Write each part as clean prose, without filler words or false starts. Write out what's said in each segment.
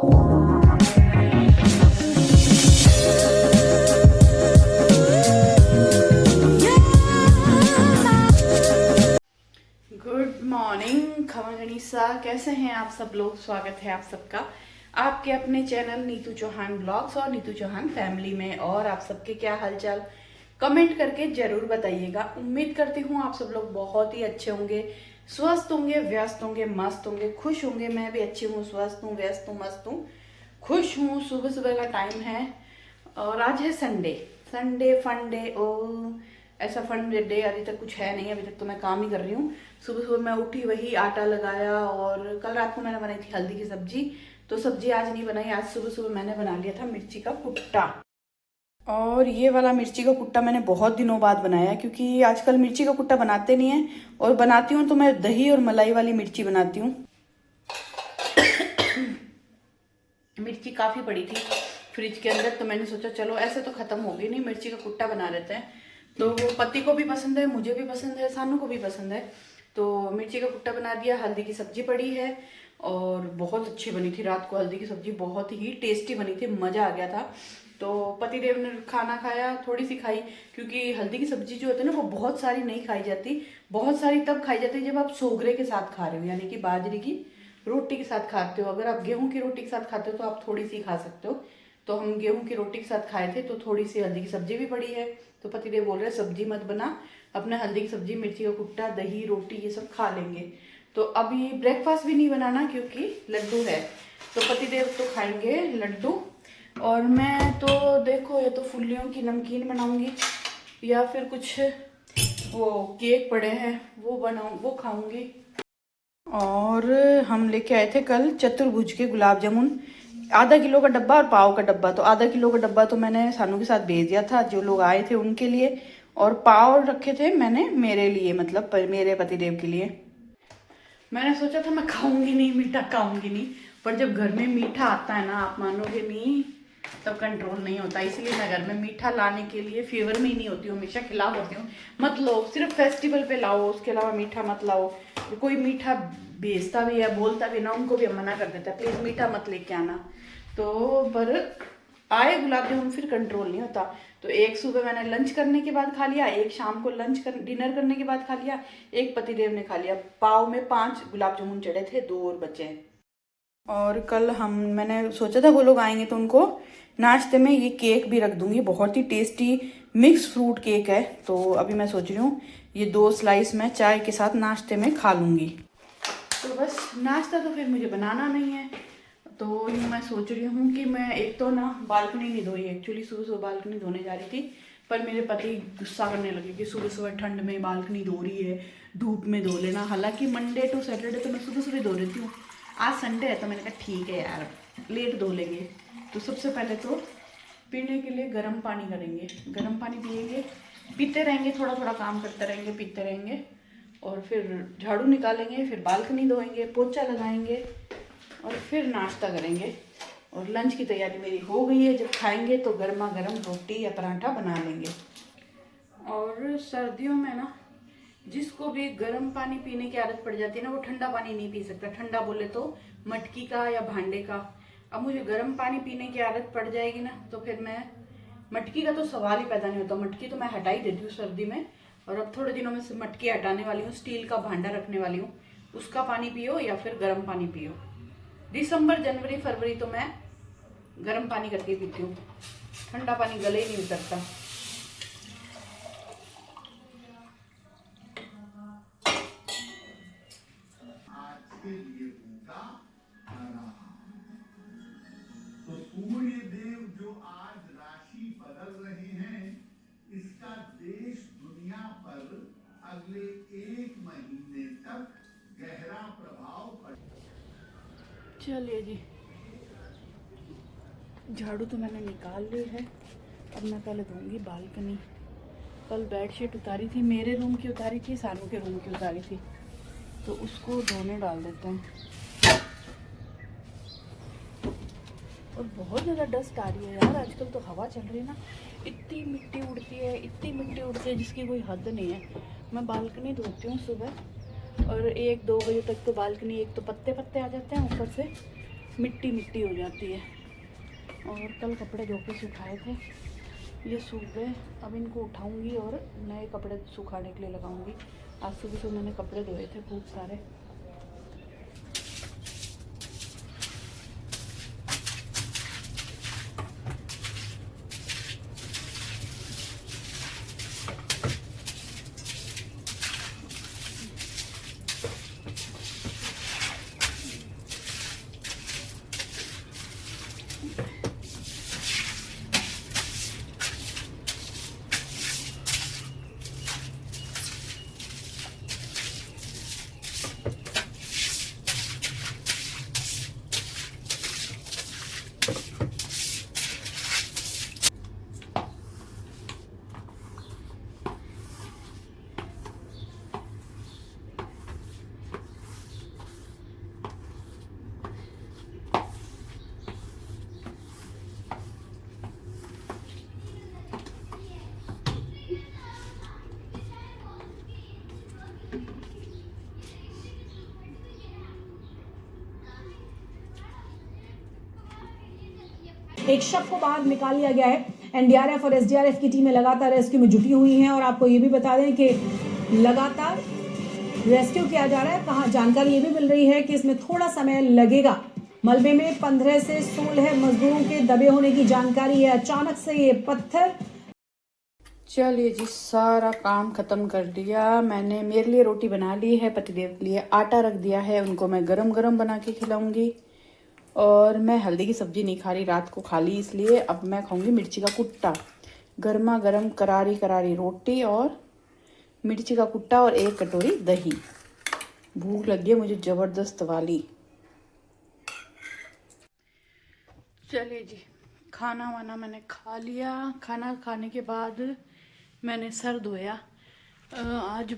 Good morning खमा गणिसा, कैसे हैं आप सब लोग। स्वागत है आप सबका आपके अपने चैनल नीतू चौहान ब्लॉग्स और नीतू चौहान फैमिली में। और आप सबके क्या हालचाल कमेंट करके जरूर बताइएगा। उम्मीद करती हूँ आप सब लोग बहुत ही अच्छे होंगे, स्वस्थ होंगे, व्यस्त होंगे, मस्त होंगे, खुश होंगे। मैं भी अच्छी हूँ, स्वस्थ हूँ, व्यस्त हूँ, मस्त हूँ, खुश हूँ। सुबह सुबह का टाइम है और आज है संडे। Sunday fun day. ओ ऐसा फन डे अभी तक कुछ है नहीं, अभी तक तो मैं काम ही कर रही हूँ। सुबह सुबह मैं उठी, वही आटा लगाया और कल रात को मैंने बनाई थी हल्दी की सब्जी, तो सब्जी आज नहीं बनाई। आज सुबह सुबह मैंने बना लिया था मिर्ची का कुट्टा। और ये वाला मिर्ची का कुट्टा मैंने बहुत दिनों बाद बनाया, क्योंकि आजकल मिर्ची का कुट्टा बनाते नहीं है, और बनाती हूँ तो मैं दही और मलाई वाली मिर्ची बनाती हूँ। मिर्ची काफ़ी पड़ी थी फ्रिज के अंदर, तो मैंने सोचा चलो ऐसे तो ख़त्म होगी नहीं, मिर्ची का कुट्टा बना लेते हैं। तो वो पति को भी पसंद है, मुझे भी पसंद है, सानू को भी पसंद है, तो मिर्ची का कुट्टा बना दिया। हल्दी की सब्जी पड़ी है और बहुत अच्छी बनी थी। रात को हल्दी की सब्जी बहुत ही टेस्टी बनी थी, मज़ा आ गया था। तो पति देव ने खाना खाया, थोड़ी सी खाई, क्योंकि हल्दी की सब्जी जो होती है ना वो बहुत सारी नहीं खाई जाती। बहुत सारी तब खाई जाती है जब आप सोगरे के साथ खा रहे हो, यानी कि बाजरे की रोटी के साथ खाते हो। अगर आप गेहूं की रोटी के साथ खाते हो तो आप थोड़ी सी खा सकते हो। तो हम गेहूं की रोटी के साथ खाए थे, तो थोड़ी सी हल्दी की सब्जी भी पड़ी है। तो पतिदेव बोल रहे हैं सब्जी मत बना, अपने हल्दी की सब्जी, मिर्ची का कुट्टा, दही, रोटी ये सब खा लेंगे। तो अभी ब्रेकफास्ट भी नहीं बनाना क्योंकि लड्डू है, तो पतिदेव तो खाएंगे लड्डू। और मैं तो देखो ये तो फुल्लियों की नमकीन बनाऊंगी, या फिर कुछ वो केक पड़े हैं वो बनाऊँ, वो खाऊंगी। और हम लेके आए थे कल चतुर्भुज के गुलाब जामुन, आधा किलो का डब्बा और पाव का डब्बा। तो आधा किलो का डब्बा तो मैंने सानू के साथ भेज दिया था, जो लोग आए थे उनके लिए, और पाव रखे थे मैंने मेरे लिए, मतलब मेरे पतिदेव के लिए। मैंने सोचा था मैं खाऊंगी नहीं, मीठा खाऊंगी नहीं, पर जब घर में मीठा आता है ना, आप मानोगे नहीं, तब कंट्रोल नहीं होता। इसलिए मैं घर में मीठा लाने के लिए फेवर में ही नहीं होती हूँ, हमेशा खिलाफ होती हूँ, मत लो, सिर्फ फेस्टिवल पे लाओ, उसके अलावा मीठा मत लाओ। कोई मीठा भेजता भी है, बोलता भी ना, उनको भी हम मना कर देता है, प्लीज़ मीठा मत लेके आना। तो पर आए गुलाब जामुन फिर कंट्रोल नहीं होता। तो एक सुबह मैंने लंच करने के बाद खा लिया, एक शाम को डिनर करने के बाद खा लिया, एक पतिदेव ने खा लिया। पाव में 5 गुलाब जामुन चढ़े थे, 2 और बचे हैं। और कल मैंने सोचा था वो लोग आएंगे तो उनको नाश्ते में ये केक भी रख दूंगी, बहुत ही टेस्टी मिक्स फ्रूट केक है। तो अभी मैं सोच रही हूँ ये 2 स्लाइस मैं चाय के साथ नाश्ते में खा लूँगी। तो बस नाश्ता तो फिर मुझे बनाना नहीं है, तो यूँ मैं सोच रही हूँ कि मैं एक तो ना बालकनी नहीं धोई, एक्चुअली सुबह सुबह बालकनी धोने जा रही थी, पर मेरे पति गुस्सा करने लगे कि सुबह सुबह ठंड में बालकनी धो रही है, धूप में धो लेना। हालांकि मंडे टू सैटरडे तो मैं सुबह सुबह धो लेती हूँ, आज संडे है तो मैंने कहा ठीक है यार, लेट धो लेंगे। तो सबसे पहले तो पीने के लिए गर्म पानी करेंगे, गर्म पानी पिएंगे, पीते रहेंगे, थोड़ा थोड़ा काम करते रहेंगे, पीते रहेंगे, और फिर झाड़ू निकालेंगे, फिर बालकनी धोएंगे, पोछा लगाएंगे, और फिर नाश्ता करेंगे। और लंच की तैयारी मेरी हो गई है, जब खाएंगे तो गर्मा गर्म रोटी या पराठा बना लेंगे। और सर्दियों में ना जिसको भी गर्म पानी पीने की आदत पड़ जाती है ना, वो ठंडा पानी नहीं पी सकता। ठंडा बोले तो मटकी का या भांडे का। अब मुझे गर्म पानी पीने की आदत पड़ जाएगी ना, तो फिर मैं मटकी का तो सवाल ही पैदा नहीं होता। मटकी तो मैं हटा ही देती हूँ सर्दी में, और अब थोड़े दिनों में से मटकी हटाने वाली हूँ, स्टील का भांडा रखने वाली हूँ। उसका पानी पियो या फिर गर्म पानी पियो। दिसंबर, जनवरी, फरवरी तो मैं गर्म पानी करके पीती हूँ, ठंडा पानी गले ही नहीं उतरता। तो सूर्य देव जो आज राशि बदल रहे हैं, इसका देश दुनिया पर अगले 1 महीने तक गहरा प्रभाव पड़ेगा। चलिए जी, झाड़ू तो मैंने निकाल ली है, अब मैं पहले धोऊंगी बालकनी। कल बेडशीट उतारी थी, मेरे रूम की उतारी थी, सानू के रूम की उतारी थी, तो उसको धोने डाल देते हैं। और बहुत ज़्यादा डस्ट आ रही है यार आजकल, तो हवा चल रही है ना, इतनी मिट्टी उड़ती है, इतनी मिट्टी उड़ती है जिसकी कोई हद नहीं है। मैं बालकनी धोती हूँ सुबह, और 1-2 बजे तक तो बालकनी, एक तो पत्ते पत्ते आ जाते हैं ऊपर से, मिट्टी मिट्टी हो जाती है। और कल कपड़े धो के सुखाए थे, ये सूख गए। अब इनको उठाऊंगी और नए कपड़े सुखाने के लिए लगाऊंगी। आज सुबह से मैंने कपड़े धोए थे खूब सारे। एक शख्स को बाहर निकाल लिया गया है। एनडीआरएफ और एसडीआरएफ की टीमें लगातार रेस्क्यू में जुटी हुई हैं और आपको ये भी बता दें कि लगातार रेस्क्यू किया जा रहा है। कहाँ जानकारी ये भी मिल रही है कि इसमें थोड़ा समय लगेगा। मलबे में 15 से 16 मजदूरों के दबे होने की जानकारी है। अचानक से ये पत्थर। चलिए जी, सारा काम ख़त्म कर दिया मैंने। मेरे लिए रोटी बना ली है, पतिदेव के लिए आटा रख दिया है, उनको मैं गरम गरम बना के खिलाऊंगी। और मैं हल्दी की सब्ज़ी नहीं खा रही, रात को खा ली, इसलिए अब मैं खाऊंगी मिर्ची का कुट्टा। गर्मा गर्म करारी करारी रोटी और मिर्ची का कुट्टा और 1 कटोरी दही। भूख लगी है मुझे ज़बरदस्त वाली। चलिए जी, खाना वाना मैंने खा लिया। खाना खाने के बाद मैंने सर धोया। आज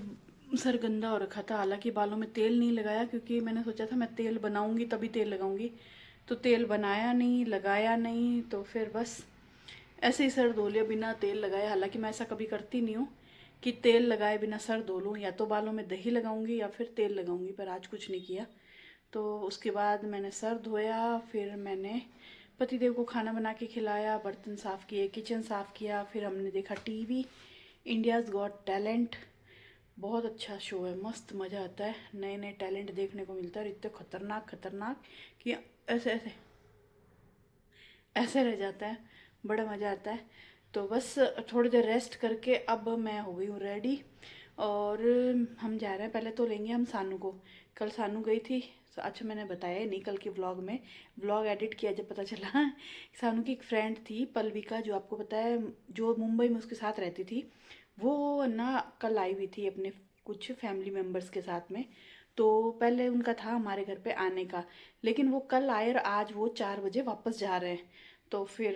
सर गंदा हो रखा था, हालांकि बालों में तेल नहीं लगाया क्योंकि मैंने सोचा था मैं तेल बनाऊंगी तभी तेल लगाऊंगी, तो तेल बनाया नहीं, लगाया नहीं, तो फिर बस ऐसे ही सर धो लिया बिना तेल लगाए। हालांकि मैं ऐसा कभी करती नहीं हूँ कि तेल लगाए बिना सर धो लूँ, या तो बालों में दही लगाऊंगी या फिर तेल लगाऊंगी, पर आज कुछ नहीं किया। तो उसके बाद मैंने सर धोया, फिर मैंने पतिदेव को खाना बना के खिलाया, बर्तन साफ़ किए, किचन साफ़ किया, फिर हमने देखा टीवी, इंडियाज़ गॉट टैलेंट। बहुत अच्छा शो है, मस्त मज़ा आता है, नए नए टैलेंट देखने को मिलता है। इतने खतरनाक खतरनाक कि ऐसे ऐसे ऐसे रह जाता है, बड़ा मज़ा आता है। तो बस थोड़ी देर रेस्ट करके अब मैं हो गई हूँ रेडी और हम जा रहे हैं। पहले तो लेंगे हम सानू को। कल सानू गई थी, अच्छा मैंने बताया नहीं कल के व्लॉग में, व्लॉग एडिट किया जब पता चला। सानू की एक फ्रेंड थी पल्विका, जो आपको पता है, जो मुंबई में उसके साथ रहती थी, वो ना कल आई हुई थी अपने कुछ फैमिली मेम्बर्स के साथ में। तो पहले उनका था हमारे घर पे आने का, लेकिन वो कल आए और आज वो 4 बजे वापस जा रहे हैं। तो फिर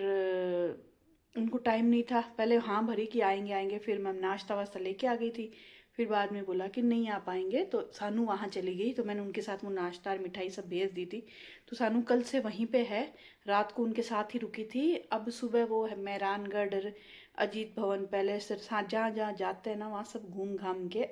उनको टाइम नहीं था, पहले हाँ भरी कि आएंगे आएंगे, फिर मैं नाश्ता वास्ता लेके आ गई थी, फिर बाद में बोला कि नहीं आ पाएंगे, तो सानू वहाँ चली गई। तो मैंने उनके साथ वो नाश्ता और मिठाई सब भेज दी थी। तो सानू कल से वहीं पे है, रात को उनके साथ ही रुकी थी। अब सुबह वो है मेहरानगढ़, अजीत भवन पैलेस, जहाँ जहाँ जाते हैं ना वहाँ सब घूम घाम के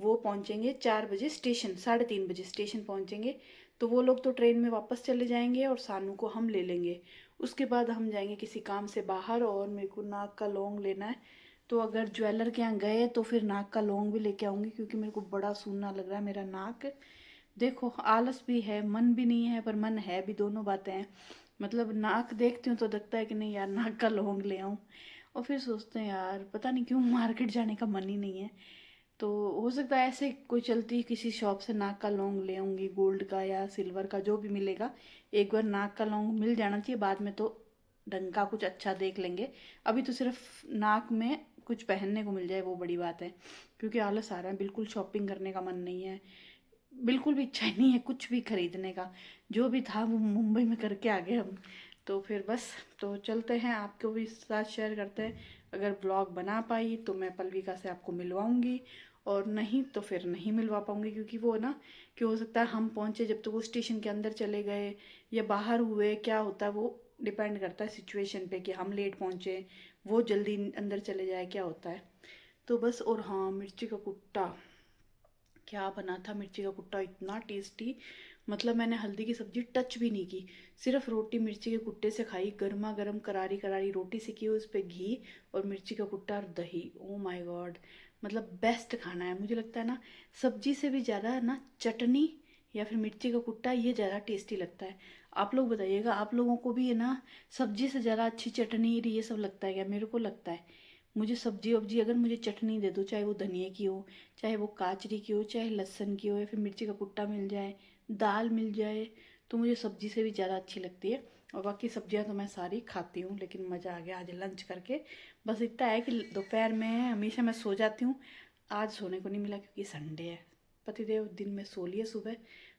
वो पहुँचेंगे 4 बजे स्टेशन, 3:30 बजे स्टेशन पहुँचेंगे। तो वो लोग तो ट्रेन में वापस चले जाएंगे और सानू को हम ले लेंगे। उसके बाद हम जाएंगे किसी काम से बाहर, और मेरे को नाक का लौंग लेना है। तो अगर ज्वेलर के यहाँ गए तो फिर नाक का लौंग भी लेके आऊँगी, क्योंकि मेरे को बड़ा सूना लग रहा है मेरा नाक। देखो आलस भी है, मन भी नहीं है, पर मन है भी, दोनों बातें हैं। मतलब नाक देखती हूँ तो लगता है कि नहीं यार नाक का लौंग ले आऊँ, और फिर सोचते हैं यार पता नहीं क्यों मार्केट जाने का मन ही नहीं है। तो हो सकता है ऐसे कोई चलती किसी शॉप से नाक का लौंग ले आऊँगी, गोल्ड का या सिल्वर का जो भी मिलेगा। एक बार नाक का लौंग मिल जाना चाहिए, बाद में तो ढंग का कुछ अच्छा देख लेंगे। अभी तो सिर्फ नाक में कुछ पहनने को मिल जाए वो बड़ी बात है, क्योंकि आलस आ रहा है, बिल्कुल शॉपिंग करने का मन नहीं है, बिल्कुल भी इच्छा ही नहीं है कुछ भी खरीदने का। जो भी था वो मुंबई में करके आ गए हम। तो फिर बस, तो चलते हैं, आपको भी साथ शेयर करते हैं। अगर ब्लॉग बना पाई तो मैं पल्विका से आपको मिलवाऊंगी, और नहीं तो फिर नहीं मिलवा पाऊंगी, क्योंकि वो ना कि हो सकता है हम पहुंचे जब तक तो वो स्टेशन के अंदर चले गए या बाहर हुए, क्या होता है वो डिपेंड करता है सिचुएशन पे, कि हम लेट पहुंचे, वो जल्दी अंदर चले जाए, क्या होता है। तो बस, और हाँ मिर्ची का कुट्टा क्या बना था, मिर्ची का कुट्टा इतना टेस्टी, मतलब मैंने हल्दी की सब्जी टच भी नहीं की, सिर्फ रोटी मिर्ची के कुट्टे से खाई, गर्मा गर्म करारी करारी रोटी से की, उस पर घी और मिर्ची का कुट्टा और दही। ओ माय गॉड, मतलब बेस्ट खाना है। मुझे लगता है ना सब्जी से भी ज़्यादा ना चटनी या फिर मिर्ची का कुट्टा ये ज़्यादा टेस्टी लगता है। आप लोग बताइएगा, आप लोगों को भी है ना सब्जी से ज़्यादा अच्छी चटनी ये सब लगता है क्या? मेरे को लगता है। मुझे सब्जी वब्जी अगर मुझे चटनी दे दो, चाहे वो धनिया की हो, चाहे वो काचरी की हो, चाहे लहसुन की हो, या फिर मिर्ची का कुट्टा मिल जाए, दाल मिल जाए, तो मुझे सब्जी से भी ज़्यादा अच्छी लगती है। और बाकी सब्जियां तो मैं सारी खाती हूँ। लेकिन मज़ा आ गया आज लंच करके। बस इतना है कि दोपहर में हमेशा मैं सो जाती हूँ, आज सोने को नहीं मिला क्योंकि संडे है। पतिदेव दिन में सो लिए सुबह,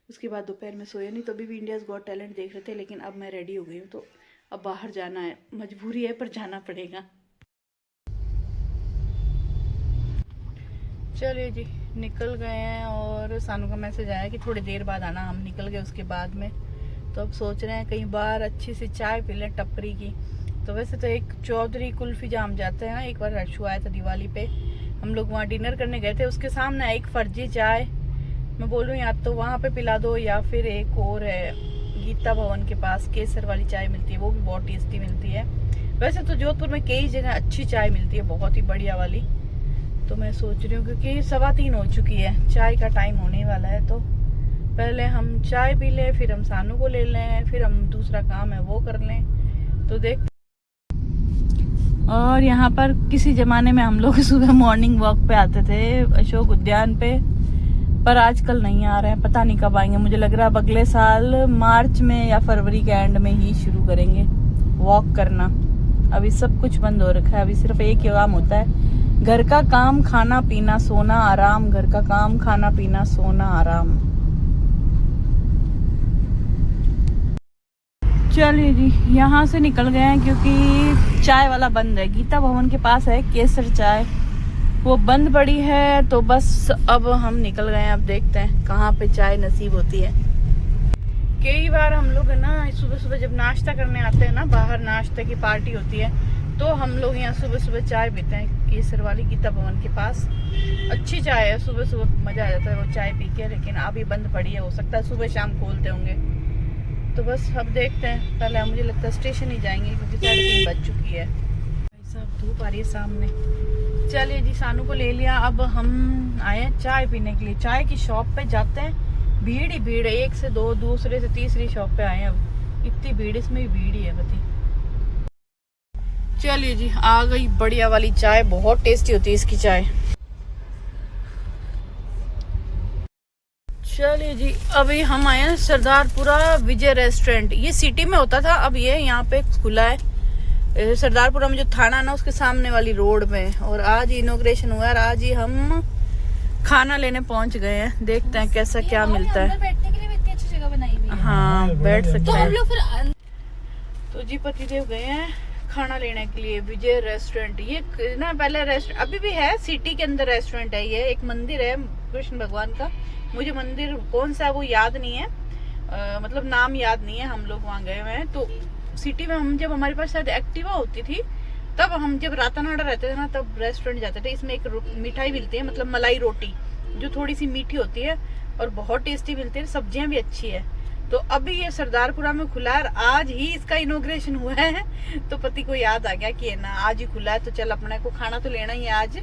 उसके बाद दोपहर में सोए नहीं। तो अभी भी इंडियाज़ गॉट टैलेंट देख रहे थे, लेकिन अब मैं रेडी हो गई हूँ तो अब बाहर जाना है, मजबूरी है पर जाना पड़ेगा। चलिए जी, निकल गए हैं और सानू का मैसेज आया कि थोड़ी देर बाद आना। हम निकल गए उसके बाद में। तो अब सोच रहे हैं कहीं बाहर अच्छी सी चाय पी लें टपरी की। तो वैसे तो एक चौधरी कुल्फी जाम जाते हैं, एक बार रशु आया था दिवाली पे, हम लोग वहाँ डिनर करने गए थे। उसके सामने एक फर्जी चाय, मैं बोलूँ या तो वहाँ पे पिला दो या फिर एक और है गीता भवन के पास केसर वाली चाय मिलती है, वो भी बहुत टेस्टी मिलती है। वैसे तो जोधपुर में कई जगह अच्छी चाय मिलती है, बहुत ही बढ़िया वाली। तो मैं सोच रही हूँ क्योंकि 3:15 हो चुकी है, चाय का टाइम होने वाला है, तो पहले हम चाय पी लें, फिर हम सानू को ले लें, फिर हम दूसरा काम है वो कर लें। तो देख, और यहाँ पर किसी ज़माने में हम लोग सुबह मॉर्निंग वॉक पे आते थे अशोक उद्यान पे, पर आजकल नहीं आ रहे हैं, पता नहीं कब आएंगे। मुझे लग रहा है अब अगले साल मार्च में या फरवरी के एंड में ही शुरू करेंगे वॉक करना। अभी सब कुछ बंद हो रखा है, अभी सिर्फ एक ही काम होता है, घर का काम, खाना पीना सोना आराम, घर का काम, खाना पीना सोना आराम। चलिए जी, यहाँ से निकल गए हैं क्योंकि चाय वाला बंद है। गीता भवन के पास है केसर चाय, वो बंद पड़ी है। तो बस अब हम निकल गए हैं, अब देखते हैं कहाँ पे चाय नसीब होती है। कई बार हम लोग है ना सुबह सुबह जब नाश्ता करने आते हैं ना, बाहर नाश्ते की पार्टी होती है, तो हम लोग यहाँ सुबह सुबह चाय पीते हैं केसर वाली गीता भवन के पास। अच्छी चाय है, सुबह सुबह मज़ा आ जाता है वो चाय पी के। लेकिन अभी बंद पड़ी है, हो सकता है सुबह शाम खोलते होंगे। तो बस अब देखते हैं, पहले मुझे लगता है स्टेशन ही जाएंगे क्योंकि 3:30 बज चुकी है। भाई साहब धूप आ रही है सामने। चलिए जी, सानू को ले लिया, अब हम आए हैं चाय पीने के लिए। चाय की शॉप पे जाते हैं, भीड़ ही भीड़ है, एक से दो, दूसरे से तीसरी शॉप पे आए हैं। अब इतनी भीड़, इसमें भी भीड़ ही है पति। चलिए जी, आ गई बढ़िया वाली चाय, बहुत टेस्टी होती है इसकी चाय। चलिए जी, अभी हम आए हैं सरदारपुरा विजय रेस्टोरेंट। ये सिटी में होता था, अब ये यहाँ पे खुला है सरदारपुरा में, जो थाना ना उसके सामने वाली रोड में। और आज इनॉग्रेशन हुआ है और आज ही हम खाना लेने पहुंच गए हैं। देखते हैं कैसा क्या मिलता है। बैठने के लिए भी इतनी अच्छी जगह बनाई हुई है। हाँ, बैठ सकते तो हम हैं। लोग फिर तो जी पतिदेव गए हैं खाना लेने के लिए विजय रेस्टोरेंट। ये ना पहले रेस्टोरेंट अभी भी है, सिटी के अंदर रेस्टोरेंट है। ये एक मंदिर है कृष्ण भगवान का, मुझे मंदिर कौन सा है वो याद नहीं है, मतलब नाम याद नहीं है। हम लोग वहाँ गए हुए हैं। तो सिटी में हम जब हमारे पास शायद एक्टिवा होती थी, तब हम जब रातानाडा रहते थे ना, तब रेस्टोरेंट जाते थे। इसमें एक मिठाई मिलती है, मतलब मलाई रोटी, जो थोड़ी सी मीठी होती है और बहुत टेस्टी मिलती है, सब्जियां भी अच्छी है। तो अभी ये सरदारपुरा में खुला है, आज ही इसका इनॉग्रेशन हुआ है। तो पति को याद आ गया कि ना आज ही खुला है, तो चल अपने को खाना तो लेना ही है आज,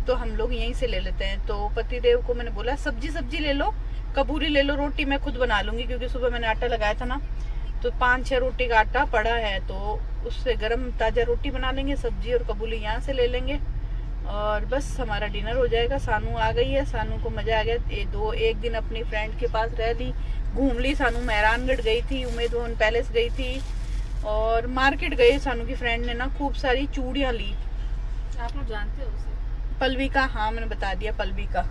तो हम लोग यहीं से ले लेते हैं। तो पति देव को मैंने बोला सब्जी ले लो, कबूरी ले लो, रोटी मैं खुद बना लूंगी क्योंकि सुबह मैंने आटा लगाया था ना, तो 5-6 रोटी का आटा पड़ा है, तो उससे गरम ताजा रोटी बना लेंगे, सब्जी और कबूली यहाँ से ले लेंगे और बस हमारा डिनर हो जाएगा। सानू आ गई है, सानू को मजा आ गया। एक दिन अपनी फ्रेंड के पास रह ली, घूम ली। सानू मेहरानगढ़ गई थी, उम्मेद भवन पैलेस गई थी और मार्केट गई। सानू की फ्रेंड ने ना खूब सारी चूड़ियाँ ली। आप लोग जानते हो उसे? पल्लवी का, हाँ मैंने बता दिया, पल्लवी का।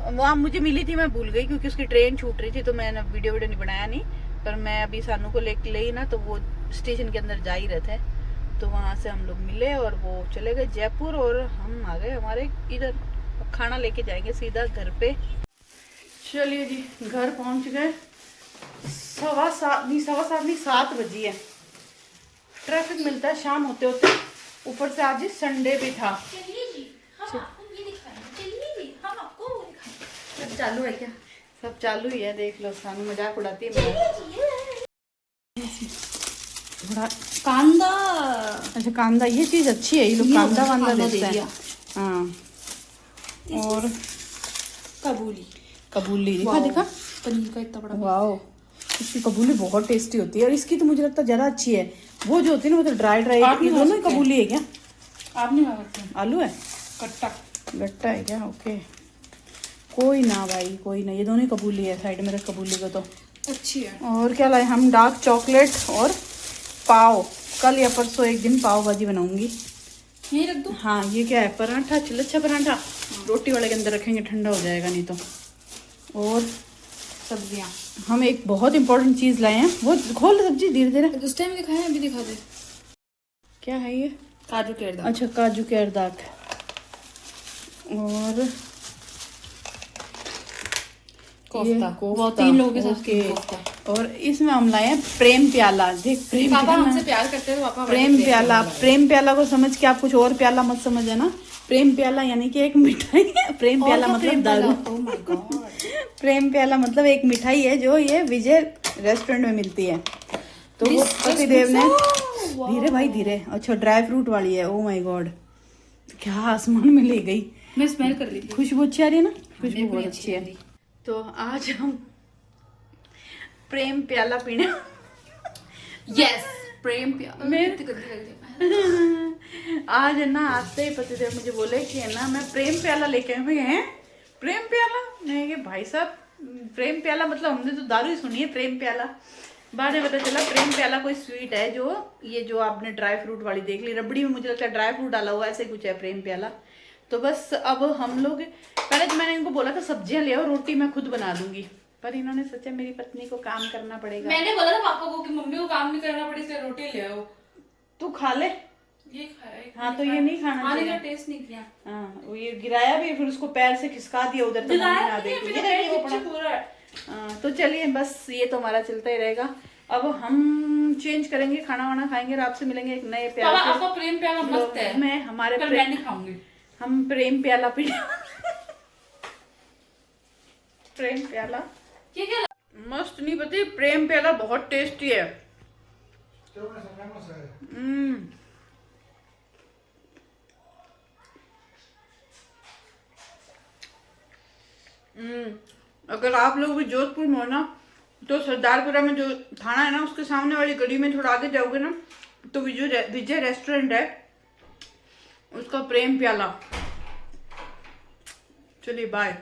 वहाँ मुझे मिली थी, मैं भूल गई क्योंकि उसकी ट्रेन छूट रही थी, तो मैंने वीडियो नहीं बनाया नहीं। पर मैं अभी सानू को ले ना, तो वो स्टेशन के अंदर जा ही रहे थे, तो वहाँ से हम लोग मिले और वो चले गए जयपुर और हम आ गए हमारे इधर। खाना लेके जाएंगे सीधा घर पे। चलिए जी, घर पहुँच गए। 7 बजी है। ट्रैफिक मिलता है शाम होते होते, ऊपर से आज संडे भी था। चलिए जी, हम आपको ये दिखाएंगे। चलिए जी, हम आपको वो दिखाएंगे। चालू है क्या? सब चालू ही है, देख लो। सानू मजाक उड़ाती है मेरा। थोड़ा कांदा। अच्छा कांदा, ये चीज अच्छी है, ये लोग कांदा वांदा दे देते दिया। हैं। हाँ और कबूली। कबूली दिखा वाओ, दिखा। पनीर का इतना बड़ा वाओ, इसकी कबूली बहुत टेस्टी होती है। और इसकी तो मुझे लगता है ज्यादा अच्छी है। वो जो होती है ना वो तो ड्राई ड्राई, आप ये नहीं खा दोनों ही सकते। कबूली है क्या? आप नहीं खा सकते। आलू है, कट्टा। गट्टा है क्या? ओके कोई ना भाई, कोई ना, ये दोनों ही कबूली है। साइड में रख कबूली को तो। अच्छी है। और क्या लाए हम? डार्क चॉकलेट और पाव। कल या परसों एक दिन पाव भाजी बनाऊंगी। यही रख दूं? हाँ ये क्या है? पराठा, लच्छा पराठा। रोटी वाले के अंदर रखेंगे, ठंडा हो जाएगा नहीं तो। और सब्जियां। हम एक बहुत इंपॉर्टेंट चीज लाए हैं। वो खोल सब्जी धीरे धीरे। उस टाइम दिखाया, अभी दिखा दे। क्या है ये? काजू के दाल। अच्छा काजू के अर्दाक। और कोफ्ता। ये वो 3 लोगों के साथ ओके। कोफ्ता। और इसमें हम लाए हैं प्रेम प्याला। देख प्रेम पापा प्याला। हमसे प्यार करते हैं, पापा प्रेम प्याला, प्रेम प्याला को समझ के आप कुछ और प्याला मत समझ है ना। प्रेम प्याला यानी कि एक मिठाई है। प्रेम प्याला मतलब दारू। Oh my God. प्रेम प्याला मतलब एक मिठाई है जो ये विजय रेस्टोरेंट में मिलती है। तो वो पतिदेव ने, धीरे भाई धीरे। अच्छा ड्राई फ्रूट वाली है। ओ माय गॉड, क्या आसमान में ले गई। मैं स्मेल कर रही थी। खुशबू अच्छी आ रही है ना? खुशबू मेरे को बहुत नहीं अच्छी है। अच्छी तो आज हम प्रेम प्याला पीने यस, प्रेम प्यार। मैं- कितनी गंदी लग रही है। आज है ना, आते ही पतिदेव मुझे बोले कि है ना मैं प्रेम प्याला लेके आए। हैं प्रेम प्याला? नहीं कि भाई साहब, प्रेम प्याला मतलब हमने तो दारू ही सुनी है। प्रेम प्याला बाद में पता चला प्रेम प्याला कोई स्वीट है। जो ये जो आपने ड्राई फ्रूट वाली देख ली, रबड़ी में मुझे लगता है ड्राई फ्रूट डाला हुआ, ऐसे कुछ है प्रेम प्याला। तो बस अब हम लोग, पहले तो मैंने इनको बोला था सब्जियां ले आओ, रोटी मैं खुद बना दूंगी। पर इन्होंने सोचा मेरी पत्नी को काम करना पड़ेगा। मैंने बोला था पापा को कि मम्मी को काम नहीं करना पड़े, इसलिए रोटी ले आओ। तू खा ले। ये खाया। हाँ तो ये नहीं खाना आने का चाहिए। टेस्ट नहीं किया। हाँ वो ये गिराया भी, फिर उसको पैर से खिसका दिया उधर। तो मम्मी ना देख ली। ये देखिए वो पड़ा। पूरा। तो चलिए बस ये तो हमारा चलता ही रहेगा। अब हम चेंज करेंगे, खाना वाना खाएंगे और आपसे मिलेंगे एक नए प्यार पापा के आपका प्रेम प्याला मस्त है। में। हमारे पर मैं नहीं खाऊंगी। हम प्रेम प्याला पी प्रेम प्याला ये क्या? मस्त नहीं पति, प्रेम प्याला बहुत टेस्टी है। अगर आप लोग भी जोधपुर में हो ना, तो सरदारपुरा में जो थाना है ना, उसके सामने वाली गली में थोड़ा आगे जाओगे ना, तो विजय रेस्टोरेंट है, उसका प्रेम प्याला। चलिए बाय।